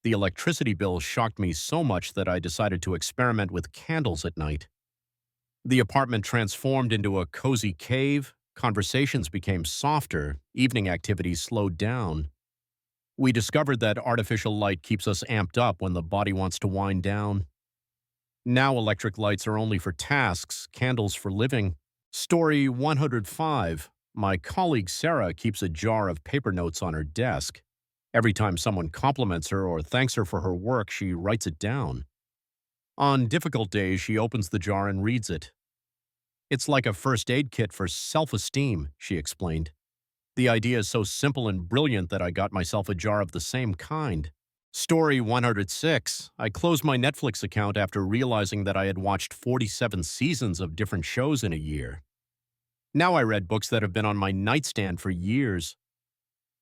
The electricity bill shocked me so much that I decided to experiment with candles at night. The apartment transformed into a cozy cave, conversations became softer, evening activities slowed down. We discovered that artificial light keeps us amped up when the body wants to wind down. Now electric lights are only for tasks, candles for living. Story 105. My colleague Sarah keeps a jar of paper notes on her desk. Every time someone compliments her or thanks her for her work, she writes it down. On difficult days, she opens the jar and reads it. It's like a first aid kit for self-esteem, she explained. The idea is so simple and brilliant that I got myself a jar of the same kind. Story 106. I closed my Netflix account after realizing that I had watched 47 seasons of different shows in a year. Now I read books that have been on my nightstand for years.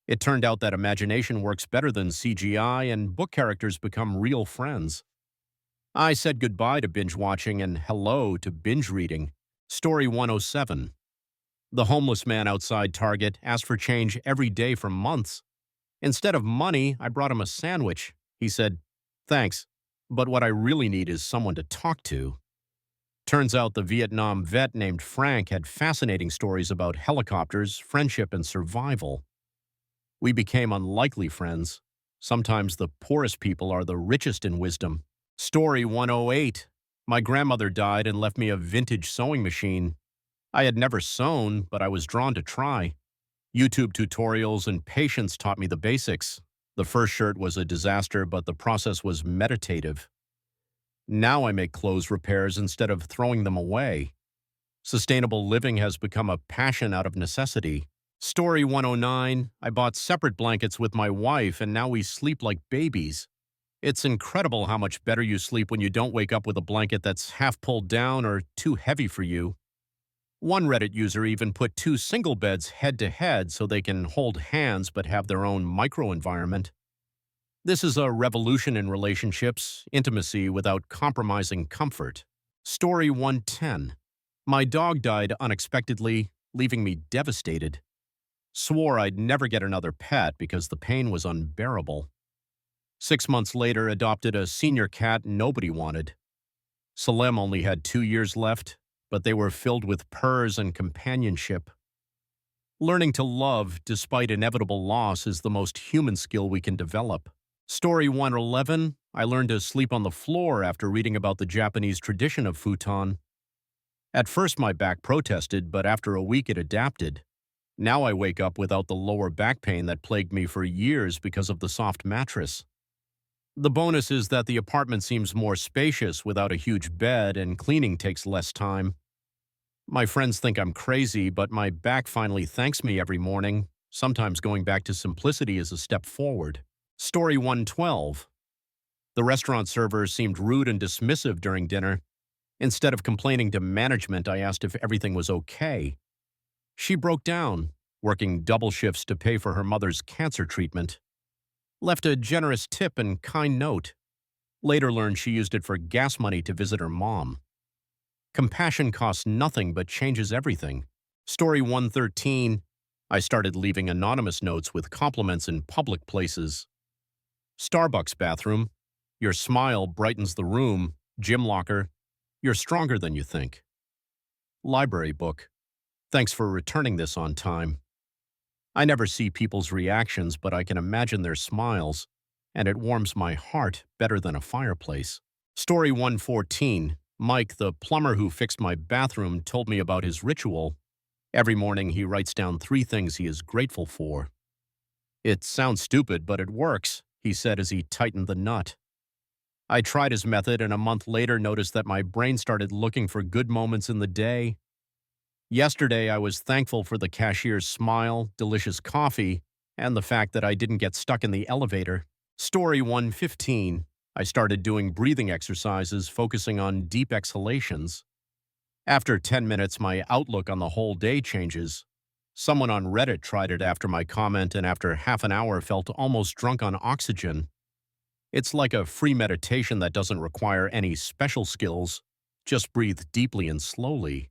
It turned out that imagination works better than CGI and book characters become real friends. I said goodbye to binge watching and hello to binge reading. Story 107. The homeless man outside Target asked for change every day for months. Instead of money, I brought him a sandwich. He said, "Thanks, but what I really need is someone to talk to." Turns out the Vietnam vet named Frank had fascinating stories about helicopters, friendship, and survival. We became unlikely friends. Sometimes the poorest people are the richest in wisdom. Story 108. My grandmother died and left me a vintage sewing machine. I had never sewn, but I was drawn to try. YouTube tutorials and patience taught me the basics. The first shirt was a disaster, but the process was meditative. Now I make clothes repairs instead of throwing them away. Sustainable living has become a passion out of necessity. Story 109. I bought separate blankets with my wife, and now we sleep like babies. It's incredible how much better you sleep when you don't wake up with a blanket that's half pulled down or too heavy for you. One Reddit user even put two single beds head to head so they can hold hands but have their own microenvironment. This is a revolution in relationships, intimacy without compromising comfort. Story 110. My dog died unexpectedly, leaving me devastated. Swore I'd never get another pet because the pain was unbearable. 6 months later, adopted a senior cat nobody wanted. Salim only had 2 years left, but they were filled with purrs and companionship. Learning to love despite inevitable loss is the most human skill we can develop. Story 111. I learned to sleep on the floor after reading about the Japanese tradition of futon. At first my back protested, but after a week it adapted. Now I wake up without the lower back pain that plagued me for years because of the soft mattress. The bonus is that the apartment seems more spacious without a huge bed, and cleaning takes less time. My friends think I'm crazy, but my back finally thanks me every morning. Sometimes going back to simplicity is a step forward. Story 112. The restaurant server seemed rude and dismissive during dinner. Instead of complaining to management, I asked if everything was okay. She broke down, working double shifts to pay for her mother's cancer treatment. Left a generous tip and kind note. Later learned she used it for gas money to visit her mom. Compassion costs nothing but changes everything. Story 113. I started leaving anonymous notes with compliments in public places. Starbucks bathroom. Your smile brightens the room. Gym locker. You're stronger than you think. Library book. Thanks for returning this on time. I never see people's reactions, but I can imagine their smiles, and it warms my heart better than a fireplace. Story 114. Mike, the plumber who fixed my bathroom, told me about his ritual. Every morning he writes down 3 things he is grateful for. It sounds stupid, but it works, he said as he tightened the nut. I tried his method and a month later noticed that my brain started looking for good moments in the day. Yesterday, I was thankful for the cashier's smile, delicious coffee, and the fact that I didn't get stuck in the elevator. Story 115. I started doing breathing exercises, focusing on deep exhalations. After 10 minutes, my outlook on the whole day changes. Someone on Reddit tried it after my comment and after half an hour felt almost drunk on oxygen. It's like a free meditation that doesn't require any special skills. Just breathe deeply and slowly.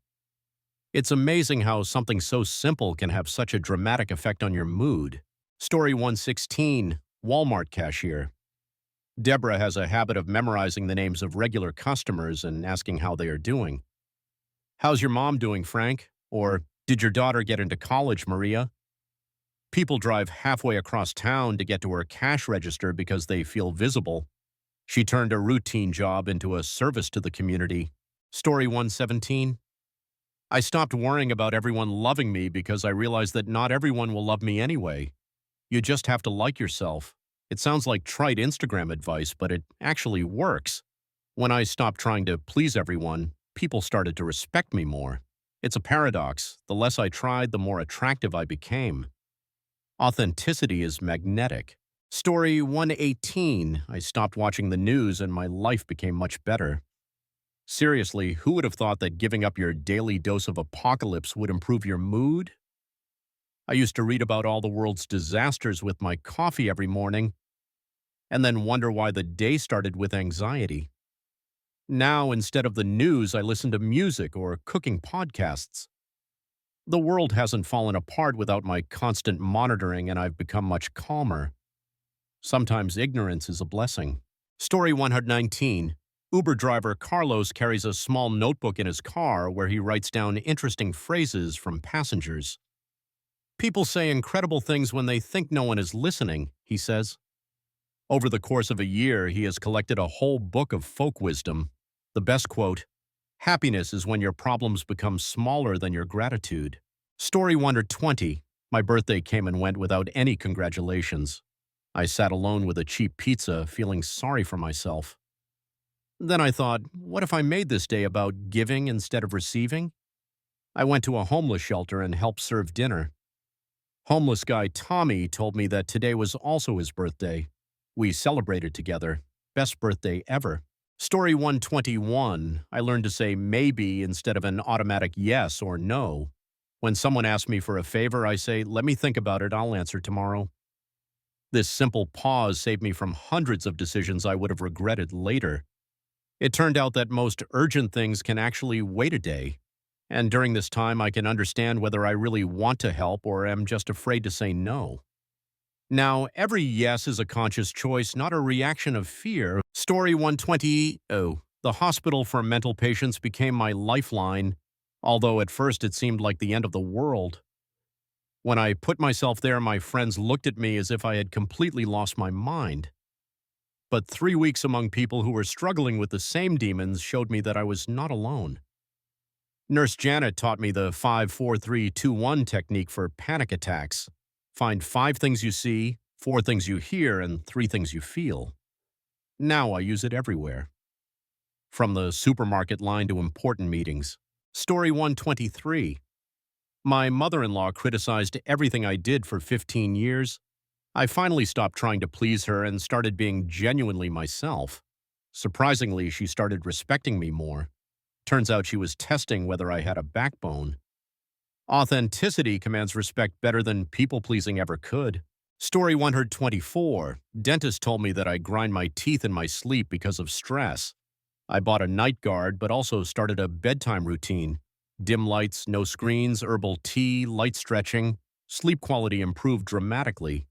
It's amazing how something so simple can have such a dramatic effect on your mood. Story 116. Walmart cashier. Deborah has a habit of memorizing the names of regular customers and asking how they are doing. How's your mom doing, Frank? Or, did your daughter get into college, Maria? People drive halfway across town to get to her cash register because they feel visible. She turned a routine job into a service to the community. Story 117. I stopped worrying about everyone loving me because I realized that not everyone will love me anyway. You just have to like yourself. It sounds like trite Instagram advice, but it actually works. When I stopped trying to please everyone, people started to respect me more. It's a paradox. The less I tried, the more attractive I became. Authenticity is magnetic. Story 118. I stopped watching the news and my life became much better. Seriously, who would have thought that giving up your daily dose of apocalypse would improve your mood? I used to read about all the world's disasters with my coffee every morning, and then wonder why the day started with anxiety. Now, instead of the news, I listen to music or cooking podcasts. The world hasn't fallen apart without my constant monitoring, and I've become much calmer. Sometimes ignorance is a blessing. Story 119. Uber driver Carlos carries a small notebook in his car where he writes down interesting phrases from passengers. People say incredible things when they think no one is listening, he says. Over the course of a year, he has collected a whole book of folk wisdom. The best quote, "Happiness is when your problems become smaller than your gratitude." Story 120. My birthday came and went without any congratulations. I sat alone with a cheap pizza, feeling sorry for myself. Then I thought, what if I made this day about giving instead of receiving? I went to a homeless shelter and helped serve dinner. Homeless guy Tommy told me that today was also his birthday. We celebrated together. Best birthday ever. Story 121, I learned to say maybe instead of an automatic yes or no. When someone asks me for a favor, I say, let me think about it, I'll answer tomorrow. This simple pause saved me from hundreds of decisions I would have regretted later. It turned out that most urgent things can actually wait a day, and during this time I can understand whether I really want to help or am just afraid to say no. Now, every yes is a conscious choice, not a reaction of fear. Story 120, the hospital for mental patients became my lifeline, although at first it seemed like the end of the world. When I put myself there, my friends looked at me as if I had completely lost my mind. But 3 weeks among people who were struggling with the same demons showed me that I was not alone. Nurse Janet taught me the 5-4-3-2-1 technique for panic attacks. Find 5 things you see, 4 things you hear, and 3 things you feel. Now I use it everywhere. From the supermarket line to important meetings. Story 123. My mother-in-law criticized everything I did for 15 years. I finally stopped trying to please her and started being genuinely myself. Surprisingly, she started respecting me more. Turns out she was testing whether I had a backbone. Authenticity commands respect better than people-pleasing ever could. Story 124. Dentist told me that I grind my teeth in my sleep because of stress. I bought a night guard, but also started a bedtime routine. Dim lights, no screens, herbal tea, light stretching. Sleep quality improved dramatically.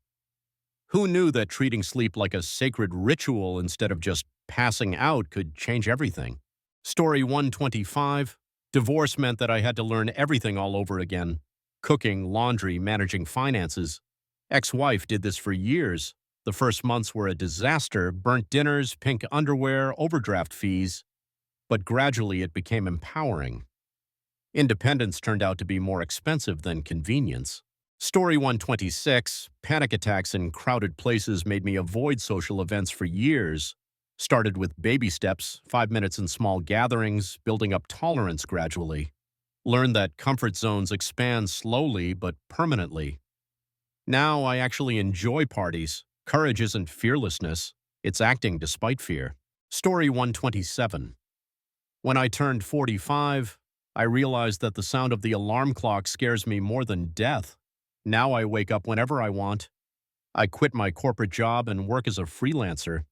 Who knew that treating sleep like a sacred ritual instead of just passing out could change everything? Story 125. Divorce meant that I had to learn everything all over again. Cooking, laundry, managing finances. Ex-wife did this for years. The first months were a disaster, burnt dinners, pink underwear, overdraft fees. But gradually it became empowering. Independence turned out to be more expensive than convenience. Story 126. Panic attacks in crowded places made me avoid social events for years. Started with baby steps, 5 minutes in small gatherings, building up tolerance gradually. Learned that comfort zones expand slowly but permanently. Now I actually enjoy parties. Courage isn't fearlessness, it's acting despite fear. Story 127. When I turned 45, I realized that the sound of the alarm clock scares me more than death. Now I wake up whenever I want. I quit my corporate job and work as a freelancer.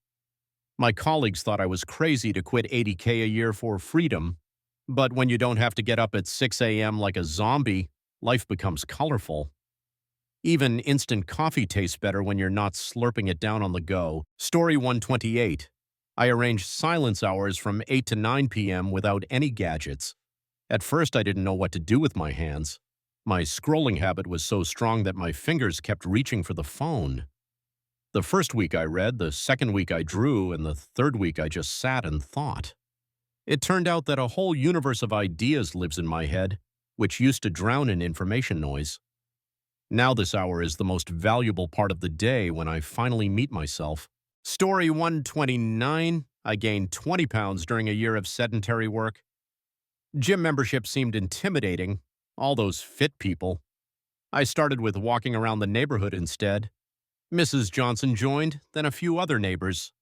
My colleagues thought I was crazy to quit $80K a year for freedom, but when you don't have to get up at 6 a.m. like a zombie, life becomes colorful. Even instant coffee tastes better when you're not slurping it down on the go. Story 128. I arranged silence hours from 8 to 9 p.m. without any gadgets. At first, I didn't know what to do with my hands. My scrolling habit was so strong that my fingers kept reaching for the phone. The first week I read, the second week I drew, and the third week I just sat and thought. It turned out that a whole universe of ideas lives in my head, which used to drown in information noise. Now this hour is the most valuable part of the day when I finally meet myself. Story 129. I gained 20 pounds during a year of sedentary work. Gym membership seemed intimidating. All those fit people. I started with walking around the neighborhood instead. Mrs. Johnson joined, then a few other neighbors.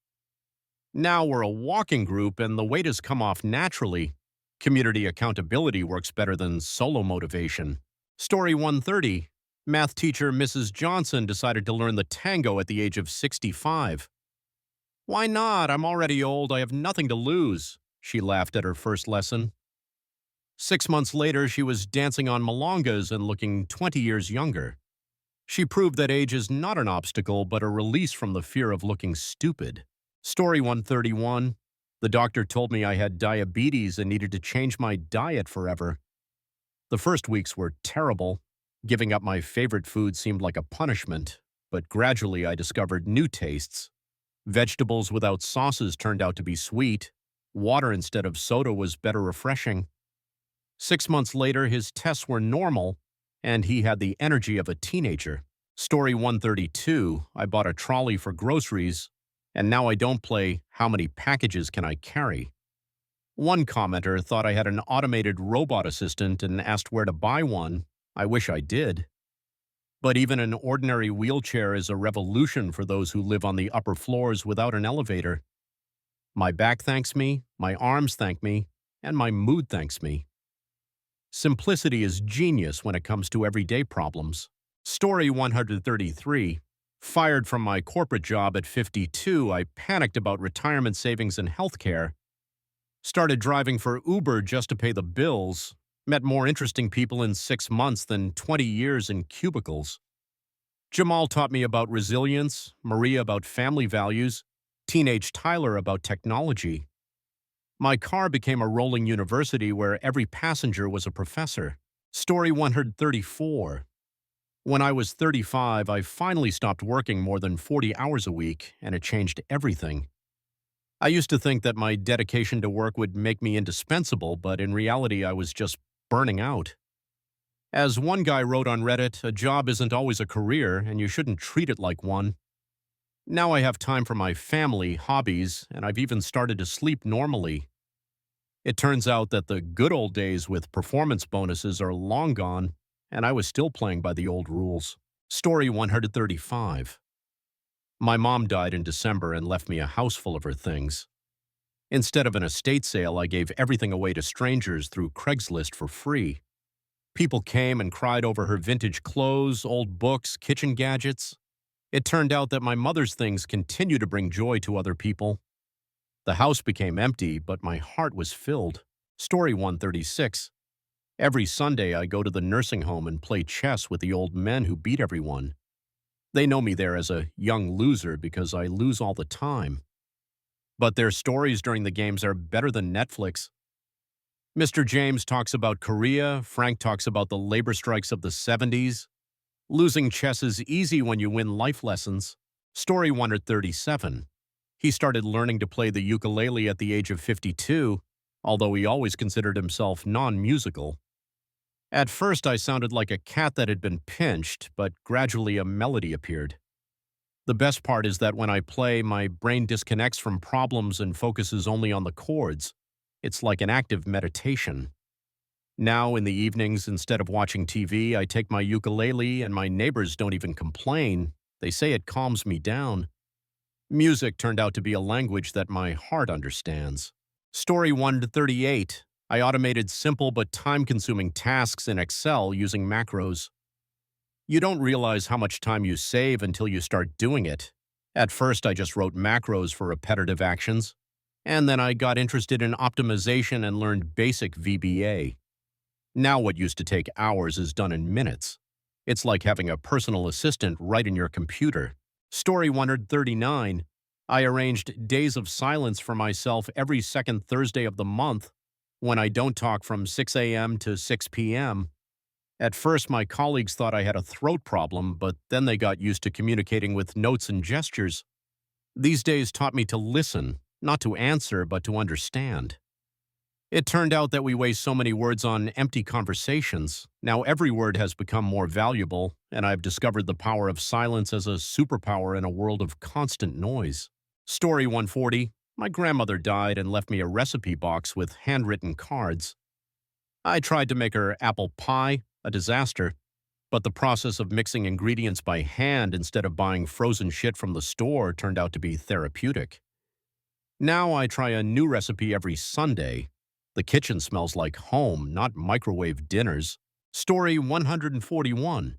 Now we're a walking group and the weight has come off naturally. Community accountability works better than solo motivation. Story 130. Math teacher Mrs. Johnson decided to learn the tango at the age of 65. Why not? I'm already old. I have nothing to lose. She laughed at her first lesson. 6 months later, she was dancing on milongas and looking 20 years younger. She proved that age is not an obstacle, but a release from the fear of looking stupid. Story 131. The doctor told me I had diabetes and needed to change my diet forever. The first weeks were terrible. Giving up my favorite food seemed like a punishment, but gradually I discovered new tastes. Vegetables without sauces turned out to be sweet. Water instead of soda was better refreshing. 6 months later, his tests were normal, and he had the energy of a teenager. Story 132. I bought a trolley for groceries, and now I don't play how many packages can I carry. One commenter thought I had an automated robot assistant and asked where to buy one. I wish I did. But even an ordinary wheelchair is a revolution for those who live on the upper floors without an elevator. My back thanks me, my arms thank me, and my mood thanks me. Simplicity is genius when it comes to everyday problems. Story 133. Fired from my corporate job at 52, I panicked about retirement savings and healthcare. Started driving for Uber just to pay the bills. Met more interesting people in 6 months than 20 years in cubicles. Jamal taught me about resilience, Maria about family values, teenage Tyler about technology. My car became a rolling university where every passenger was a professor. Story 134. When I was 35, I finally stopped working more than 40 hours a week, and it changed everything. I used to think that my dedication to work would make me indispensable, but in reality, I was just burning out. As one guy wrote on Reddit, a job isn't always a career, and you shouldn't treat it like one. Now I have time for my family, hobbies, and I've even started to sleep normally. It turns out that the good old days with performance bonuses are long gone, and I was still playing by the old rules. Story 135. My mom died in December and left me a house full of her things. Instead of an estate sale, I gave everything away to strangers through Craigslist for free. People came and cried over her vintage clothes, old books, kitchen gadgets. It turned out that my mother's things continue to bring joy to other people. The house became empty, but my heart was filled. Story 136. Every Sunday, I go to the nursing home and play chess with the old men who beat everyone. They know me there as a young loser because I lose all the time. But their stories during the games are better than Netflix. Mr. James talks about Korea, Frank talks about the labor strikes of the 70s. Losing chess is easy when you win life lessons. Story 137. He started learning to play the ukulele at the age of 52, although he always considered himself non-musical. At first, I sounded like a cat that had been pinched, but gradually a melody appeared. The best part is that when I play, my brain disconnects from problems and focuses only on the chords. It's like an active meditation. Now, in the evenings, instead of watching TV, I take my ukulele and my neighbors don't even complain. They say it calms me down. Music turned out to be a language that my heart understands. Story 138. I automated simple but time-consuming tasks in Excel using macros. You don't realize how much time you save until you start doing it. At first, I just wrote macros for repetitive actions, and then I got interested in optimization and learned basic VBA. Now what used to take hours is done in minutes. It's like having a personal assistant right in your computer. Story 139. I arranged days of silence for myself every second Thursday of the month when I don't talk from 6 a.m. to 6 p.m. At first, my colleagues thought I had a throat problem, but then they got used to communicating with notes and gestures. These days taught me to listen, not to answer, but to understand. It turned out that we waste so many words on empty conversations. Now every word has become more valuable, and I've discovered the power of silence as a superpower in a world of constant noise. Story 140. My grandmother died and left me a recipe box with handwritten cards. I tried to make her apple pie, a disaster, but the process of mixing ingredients by hand instead of buying frozen shit from the store turned out to be therapeutic. Now I try a new recipe every Sunday. The kitchen smells like home, not microwave dinners. Story 141.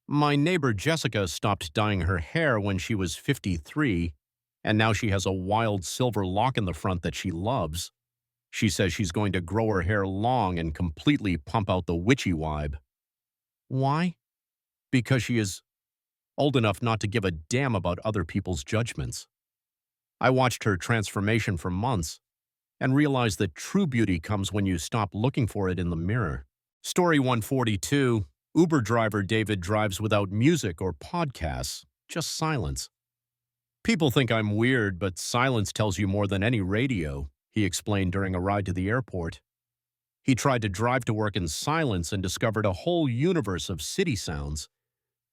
My neighbor Jessica stopped dyeing her hair when she was 53, and now she has a wild silver lock in the front that she loves. She says she's going to grow her hair long and completely pump out the witchy vibe. Why? Because she is old enough not to give a damn about other people's judgments. I watched her transformation for months and realized that true beauty comes when you stop looking for it in the mirror. Story 142. Uber driver David drives without music or podcasts, just silence. People think I'm weird, but silence tells you more than any radio, he explained during a ride to the airport. He tried to drive to work in silence and discovered a whole universe of city sounds.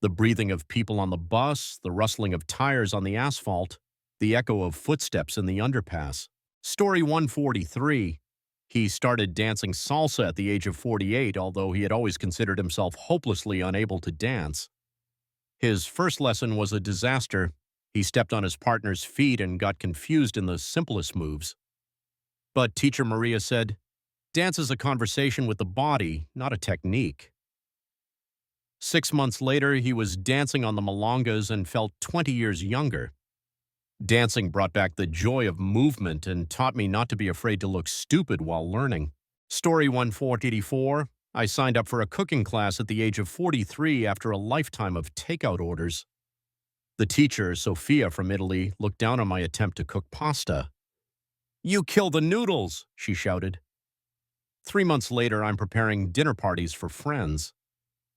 The breathing of people on the bus, the rustling of tires on the asphalt, the echo of footsteps in the underpass. Story 143. He started dancing salsa at the age of 48, although he had always considered himself hopelessly unable to dance. His first lesson was a disaster. He stepped on his partner's feet and got confused in the simplest moves. But teacher Maria said, "Dance is a conversation with the body, not a technique." 6 months later, he was dancing on the milongas and felt 20 years younger. Dancing brought back the joy of movement and taught me not to be afraid to look stupid while learning. Story 1484. I signed up for a cooking class at the age of 43 after a lifetime of takeout orders. The teacher, Sophia from Italy, looked down on my attempt to cook pasta. "You kill the noodles!" she shouted. 3 months later, I'm preparing dinner parties for friends.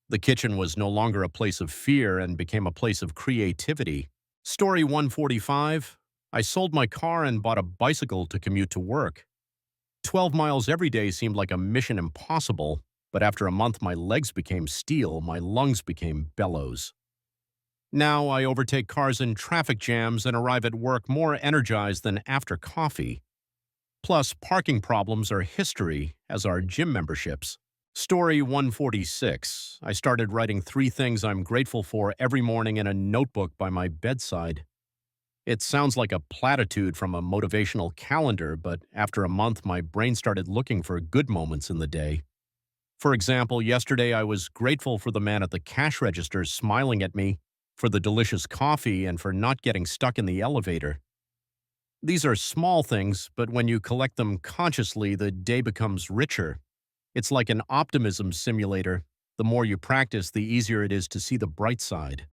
The kitchen was no longer a place of fear and became a place of creativity. Story 145. I sold my car and bought a bicycle to commute to work. 12 miles every day seemed like a mission impossible, but after a month my legs became steel, my lungs became bellows. Now I overtake cars in traffic jams and arrive at work more energized than after coffee. Plus, parking problems are history, as are gym memberships. Story 146. I started writing 3 things I'm grateful for every morning in a notebook by my bedside. It sounds like a platitude from a motivational calendar, but after a month my brain started looking for good moments in the day. For example, yesterday I was grateful for the man at the cash register smiling at me, for the delicious coffee, and for not getting stuck in the elevator. These are small things, but when you collect them consciously, the day becomes richer. It's like an optimism simulator. The more you practice, the easier it is to see the bright side.